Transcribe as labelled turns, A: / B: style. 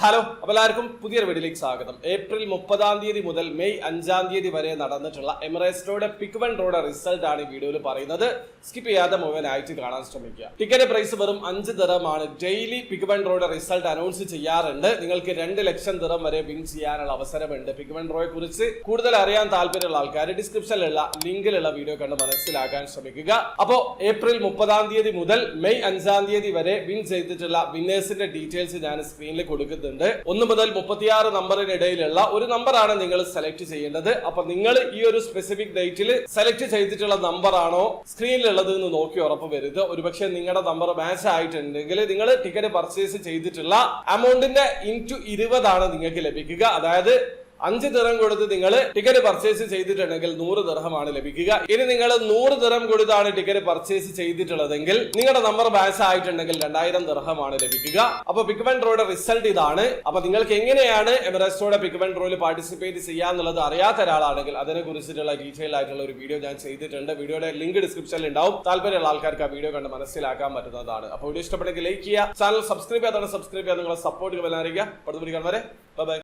A: Hello, അപ്പോൾ എല്ലാവർക്കും പുതിയൊരു വീഡിയോയിലേക്ക് സ്വാഗതം. ഏപ്രിൽ 30 മുതൽ മെയ് 5 വരെ നടന്നിട്ടുള്ള എമിറേറ്റ്സിന്റെ പിക്ക് വൺ റോഡ് റിസൾട്ട് ആണ് ഈ വീഡിയോയിൽ പറയുന്നത്. സ്കിപ്പ് ചെയ്യാതെ മുഴുവനായിട്ട് കാണാൻ ശ്രമിക്കുക. ടിക്കറ്റ് പ്രൈസ് വെറും 5 ദിറമാണ്. ഡെയിലി പിക്ക് വൺ റോഡ് റിസൾട്ട് അനൗൺസ് ചെയ്യാറുണ്ട്. നിങ്ങൾക്ക് 2 ലക്ഷം ദിറം വരെ വിൻ ചെയ്യാനുള്ള അവസരമുണ്ട്. പിക്ക് വൺ റോയെ കുറിച്ച് കൂടുതൽ അറിയാൻ താല്പര്യമുള്ള ആൾക്കാർ ഡിസ്ക്രിപ്ഷനിലുള്ള ലിങ്കിലുള്ള വീഡിയോ കണ്ട് മനസ്സിലാക്കാൻ ശ്രമിക്കുക. അപ്പോൾ ഏപ്രിൽ 30 മുതൽ മെയ് 5 വരെ വിൻ ചെയ്തിട്ടുള്ള വിന്നേഴ്സിന്റെ ഡീറ്റെയിൽസ് ഞാൻ സ്ക്രീനിൽ കൊടുക്കുന്നു. 1 മുതൽ 36 നമ്പറിനിടയിലുള്ള ഒരു നമ്പറാണ് നിങ്ങൾ സെലക്ട് ചെയ്യേണ്ടത്. അപ്പൊ നിങ്ങൾ ഈ ഒരു സ്പെസിഫിക് ഡേറ്റിൽ സെലക്ട് ചെയ്തിട്ടുള്ള നമ്പർ ആണോ സ്ക്രീനിലുള്ളത് എന്ന് നോക്കി ഉറപ്പ് വരുത്തുക. ഒരുപക്ഷെ നിങ്ങളുടെ നമ്പർ മാച്ച് ആയിട്ടുണ്ടെങ്കിൽ നിങ്ങൾ ടിക്കറ്റ് പർച്ചേസ് ചെയ്തിട്ടുള്ള എമൗണ്ടിന്റെ ഇൻറ്റു 20 ആണ് നിങ്ങൾക്ക് ലഭിക്കുക. അതായത് 5 ദിറം കൊടുത്ത് നിങ്ങൾ ടിക്കറ്റ് പർച്ചേസ് ചെയ്തിട്ടുണ്ടെങ്കിൽ 100 ദിർഹമാണ് ലഭിക്കുക. ഇനി നിങ്ങൾ 100 ദിറം കൊടുത്താണ് ടിക്കറ്റ് പർച്ചേസ് ചെയ്തിട്ടുള്ളതെങ്കിൽ നിങ്ങളുടെ നമ്പർ മാച്ച് ആയിട്ടുണ്ടെങ്കിൽ 2000 ദിർഹമാണ് ലഭിക്കുക. അപ്പൊ പിക്ക് വൺ റോയുടെ റിസൾട്ട് ഇതാണ്. അപ്പൊ നിങ്ങൾക്ക് എങ്ങനെയാണ് എമിറേറ്റ്സിന്റെ പിക്ക് വൺ റോയിൽ പാർട്ടിസിപ്പേറ്റ് ചെയ്യാന്നുള്ളത് അറിയാത്ത ഒരാളാണെങ്കിൽ അതിനെ കുറിച്ചിട്ടുള്ള ഡീറ്റെയിൽ ആയിട്ടുള്ള ഒരു വീഡിയോ ഞാൻ ചെയ്തിട്ടുണ്ട്. വീഡിയോയുടെ ലിങ്ക് ഡിസ്ക്രിപ്ഷനിൽ ഉണ്ടാവും. താല്പര്യമുള്ള ആൾക്കാർക്ക് ആ വീഡിയോ കണ്ട് മനസ്സിലാക്കാൻ പറ്റുന്നതാണ്. അപ്പോൾ വീഡിയോ ഇഷ്ടപ്പെട്ടെങ്കിൽ ലൈക്ക് ചെയ്യുക, ചാനൽ സബ്സ്ക്രൈബ് ചെയ്യാതെ സബ്സ്ക്രൈബ് ചെയ്യാൻ നിങ്ങളെ സപ്പോർട്ട് അറിയിക്കുക. അടുത്ത വീഡിയോ കാണും വരെ ബൈ.